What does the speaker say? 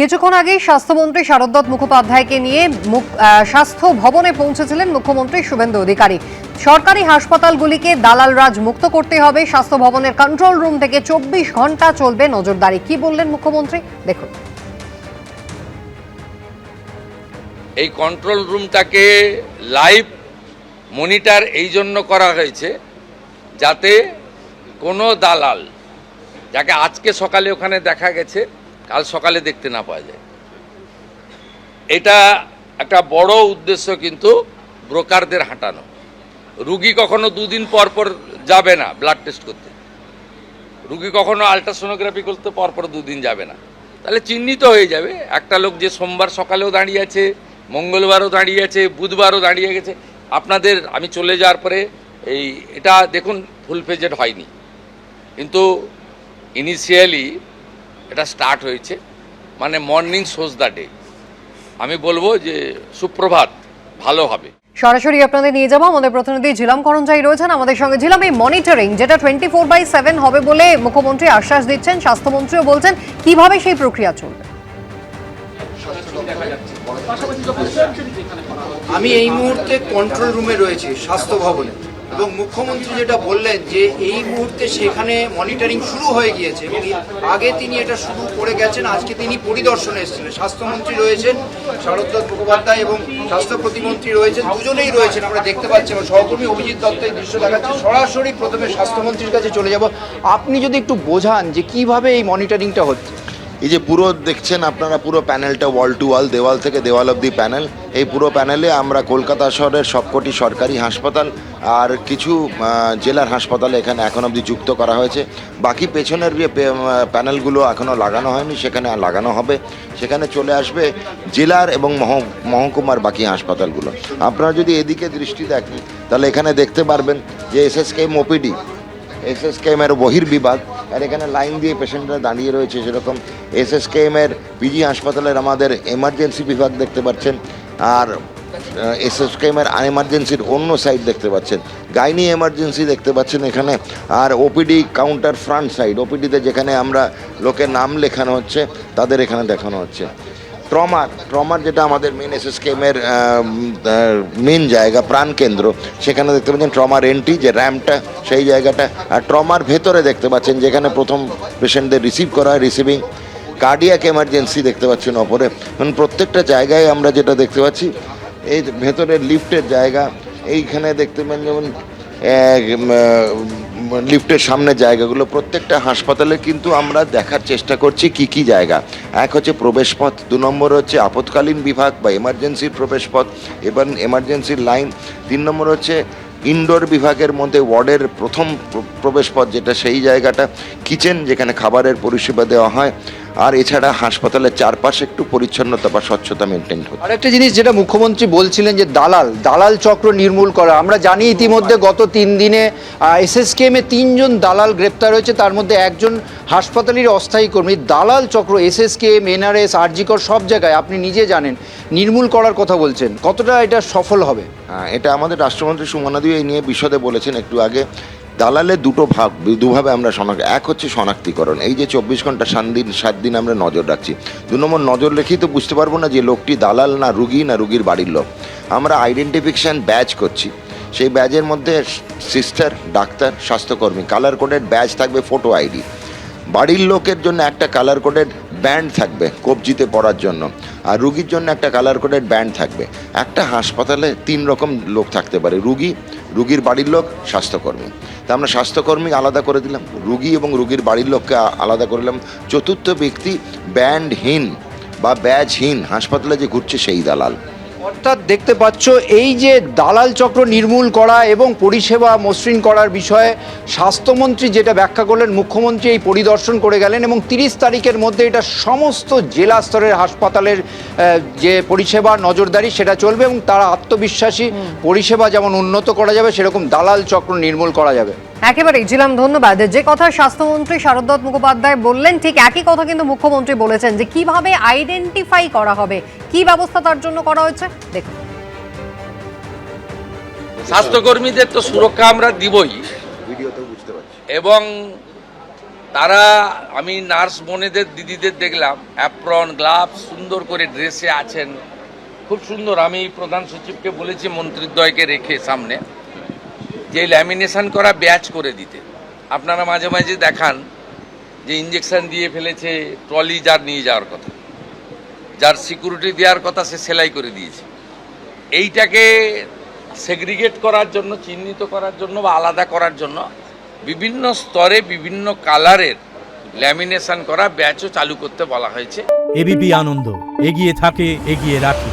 কিছুক্ষণ আগেই স্বাস্থ্যমন্ত্রী শারদ মুখোপাধ্যায়কে নিয়ে স্বাস্থ্য ভবনে পৌঁছেছিলেন মুখ্যমন্ত্রী শুভেন্দু অধিকারী। সরকারি হাসপাতালগুলিকে দালাল রাজ মুক্ত করতে হবে, স্বাস্থ্য ভবনের কন্ট্রোল রুম থেকে 24 ঘন্টা চলবে নজরদারি। কি বললেন মুখ্যমন্ত্রী দেখুন। এই কন্ট্রোল রুমটাকে লাইভ মনিটর এই জন্য করা হয়েছে যাতে কোনো দালাল, যাকে আজকে সকালে ওখানে দেখা গেছে, কাল সকালে দেখতে না পাওয়া যায়। এটা একটা বড় উদ্দেশ্য, কিন্তু ব্রোকারদের হাঁটানো। রুগী কখনো দুদিন পর পর যাবে না ব্লাড টেস্ট করতে, রুগী কখনো আলট্রাসোনোগ্রাফি করতে পরপর দুদিন যাবে না, তাহলে চিহ্নিত হয়ে যাবে একটা লোক যে সোমবার সকালেও দাঁড়িয়ে আছে, মঙ্গলবারও দাঁড়িয়ে আছে, বুধবারও দাঁড়িয়ে গেছে। আপনাদের আমি চলে যাওয়ার পরে এটা দেখুন ফুল পেজেড হয়নি, কিন্তু ইনিশিয়ালি এটা স্টার্ট হয়েছে, মানে মর্নিং শোজ দ্য ডে। আমি বলবো যে সুপ্রভাত ভালো হবে। সরাসরি আপনাদের নিয়ে যাবো আমাদের প্রতিনিধি ঝিলাম করঞ্জাই রয়েছেন আমাদের সঙ্গে। ঝিলাম, এই মনিটরিং যেটা 24/7 হবে বলে মুখ্যমন্ত্রী আশ্বাস দিচ্ছেন, স্বাস্থ্যমন্ত্রীও বলছেন, কিভাবে সেই প্রক্রিয়া চলবে? আমি এই মুহূর্তে কন্ট্রোল রুমে রয়েছি স্বাস্থ্য ভবনে, এবং মুখ্যমন্ত্রী যেটা বললেন যে এই মুহূর্তে সেখানে মনিটরিং শুরু হয়ে গিয়েছে এবং আগে তিনি এটা শুরু করে গেছেন। আজকে তিনি পরিদর্শনে এসেছিলেন। স্বাস্থ্যমন্ত্রী রয়েছেন শারদ মুখোপাধ্যায় এবং স্বাস্থ্য প্রতিমন্ত্রী রয়েছেন, দুজনেই রয়েছেন, আমরা দেখতে পাচ্ছি। এবং সহকর্মী অভিজিৎ দত্ত এই দৃশ্য দেখাচ্ছে। সরাসরি প্রথমে স্বাস্থ্যমন্ত্রীর কাছে চলে যাব। আপনি যদি একটু বোঝান যে কিভাবে এই মনিটরিংটা হচ্ছে। এই যে পুরো দেখছেন আপনারা, পুরো প্যানেলটা ওয়াল টু ওয়াল, দেওয়াল থেকে দেওয়াল অবধি প্যানেল। এই পুরো প্যানেলে আমরা কলকাতা শহরের সবকটি সরকারি হাসপাতাল আর কিছু জেলার হাসপাতালে এখানে এখন অবধি যুক্ত করা হয়েছে। বাকি পেছনের যে প্যানেলগুলো এখনও লাগানো হয়নি, সেখানে লাগানো হবে। সেখানে চলে আসবে জেলার এবং মহকুমার বাকি হাসপাতালগুলো। আপনারা যদি এদিকে দৃষ্টি দেখেন তাহলে এখানে দেখতে পারবেন যে এসএসকেএম ওপিডি, এসএসকেএমের বহির্বিভাগ, আর এখানে লাইন দিয়ে পেশেন্টরা দাঁড়িয়ে রয়েছে। সেরকম এসএসকেএমের পিজি হাসপাতালের আমাদের এমার্জেন্সি বিভাগ দেখতে পাচ্ছেন, আর এসএসকেএমের আনএমার্জেন্সির অন্য সাইড দেখতে পাচ্ছেন, গাইনি এমার্জেন্সি দেখতে পাচ্ছেন এখানে, আর ওপিডি কাউন্টার ফ্রন্ট সাইড, ওপিডিতে যেখানে আমরা লোকের নাম লেখানো হচ্ছে তাদের এখানে দেখানো হচ্ছে। ট্রমার যেটা আমাদের মেন এসএসকেএমের মেন জায়গা, প্রাণকেন্দ্র, সেখানে দেখতে পাচ্ছেন ট্রমার এন্ট্রি, যে র্যাম্পটা, সেই জায়গাটা। আর ট্রমার ভেতরে দেখতে পাচ্ছেন যেখানে প্রথম পেশেন্টদের রিসিভ করা হয়, রিসিভিং। কার্ডিয়াক এমার্জেন্সি দেখতে পাচ্ছেন ওপরে। প্রত্যেকটা জায়গায় আমরা যেটা দেখতে পাচ্ছি, এই ভেতরের লিফটের জায়গা, এইখানে দেখতে পান যেমন লিফটের সামনে জায়গাগুলো, প্রত্যেকটা হাসপাতালে কিন্তু আমরা দেখার চেষ্টা করছি কি কি জায়গা। এক হচ্ছে প্রবেশপথ, 2 নম্বর হচ্ছে আপৎকালীন বিভাগ বা এমার্জেন্সির প্রবেশপথ, এবার এমার্জেন্সির লাইন, 3 নম্বর হচ্ছে ইনডোর বিভাগের মধ্যে ওয়ার্ডের প্রথম প্রবেশপথ যেটা, সেই জায়গাটা, কিচেন যেখানে খাবারের পরিষেবা দেওয়া হয়। আর এছাড়া হাসপাতালের চারপাশে একটু পরিচ্ছন্নতা বা স্বচ্ছতা মেনটেন হচ্ছে। আরেকটা জিনিস যেটা মুখ্যমন্ত্রী বলছিলেন যে দালাল চক্র নির্মূল করা। আমরা জানি ইতিমধ্যে গত 3 দিনে এসএসকেএমে 3 জন দালাল গ্রেপ্তার হয়েছে, তার মধ্যে একজন হাসপাতালের অস্থায়ী কর্মী। দালাল চক্র এসএসকেএম, এনআরএস, আরজিকর সব জায়গায় আপনি নিজে জানেন নির্মূল করার কথা বলছেন, কতটা এটা সফল হবে? এটা আমাদের রাষ্ট্রমন্ত্রী সুমনাদি এই নিয়ে বিশদে বলেছেন একটু আগে। দালালের দুভাবে আমরা এক হচ্ছে শনাক্তিকরণ। এই যে 24 ঘন্টা 7 দিন আমরা নজর রাখছি। 2 নম্বর, নজর রেখেই তো বুঝতে পারবো না যে লোকটি দালাল না রুগী না রুগীর বাড়ির লোক। আমরা আইডেন্টিফিকেশান ব্যাজ করছি। সেই ব্যাজের মধ্যে সিস্টার, ডাক্তার, স্বাস্থ্যকর্মী, কালার কোডেড ব্যাজ থাকবে, ফটো আইডি। বাড়ির লোকের জন্য একটা কালার কোডেড ব্যান্ড থাকবে কবজিতে পরার জন্য, আর রুগীর জন্য একটা কালার কোডেড ব্যান্ড থাকবে। একটা হাসপাতালে 3 রকম লোক থাকতে পারে, রুগী, রুগীর বাড়ির লোক, স্বাস্থ্যকর্মী। তা আমরা স্বাস্থ্যকর্মী আলাদা করে দিলাম, রুগী এবং রুগীর বাড়ির লোককে আলাদা করে দিলাম। চতুর্থ ব্যক্তি ব্যান্ডহীন বা ব্যাজহীন হাসপাতালে যে ঘুরছে সেই দালাল। অর্থাৎ দেখতে পাচ্ছ এই যে দালাল চক্র নির্মূল করা এবং পরিষেবা মসৃণ করার বিষয়ে স্বাস্থ্যমন্ত্রী যেটা ব্যাখ্যা করলেন, মুখ্যমন্ত্রী এই পরিদর্শন করে গেলেন এবং 30 তারিখের মধ্যে এটা সমস্ত জেলা স্তরের হাসপাতালের যে পরিষেবা নজরদারি সেটা চলবে এবং তারা আত্মবিশ্বাসী, পরিষেবা যেমন উন্নত করা যাবে সেরকম দালাল চক্র নির্মূল করা যাবে। একেবারেই ঝিলাম, ধন্যবাদ। যে কথা স্বাস্থ্যমন্ত্রী শারদ মুখোপাধ্যায় বললেন, ঠিক একই কথা কিন্তু মুখ্যমন্ত্রী বলেছেন যে কিভাবে আইডেন্টিফাই করা হবে, কি ব্যবস্থা তার জন্য করা হয়েছে দেখুন। স্বাস্থ্যকর্মীদের তো সুরক্ষা আমরা দিবই, ভিডিওতে বুঝতে পারছি, এবং তারা, আমি নার্স বোনেদের দিদিদের দেখলাম অ্যাপ্রন গ্লাভস সুন্দর করে ড্রেসে আছেন, খুব সুন্দর। আমি প্রধান সচিবকে বলেছি মন্ত্রীদ্বয়কে রেখে সামনে যে ল্যামিনেশন করা ব্যাচ করে দিতে। আপনারা মাঝে মাঝে দেখান যে ইঞ্জেকশন দিয়ে ফেলেছে, ট্রলি যার নিয়ে যাওয়ার কথা, যার সিকিউরিটি দেওয়ার কথা সে সেলাই করে দিয়েছে। এইটাকে সেগ্রিগেট করার জন্য, চিহ্নিত করার জন্য বা আলাদা করার জন্য বিভিন্ন স্তরে বিভিন্ন কালারের ল্যামিনেশন করা ব্যাচও চালু করতে বলা হয়েছে। এবিপি আনন্দ এগিয়ে থাকে, এগিয়ে রাখে।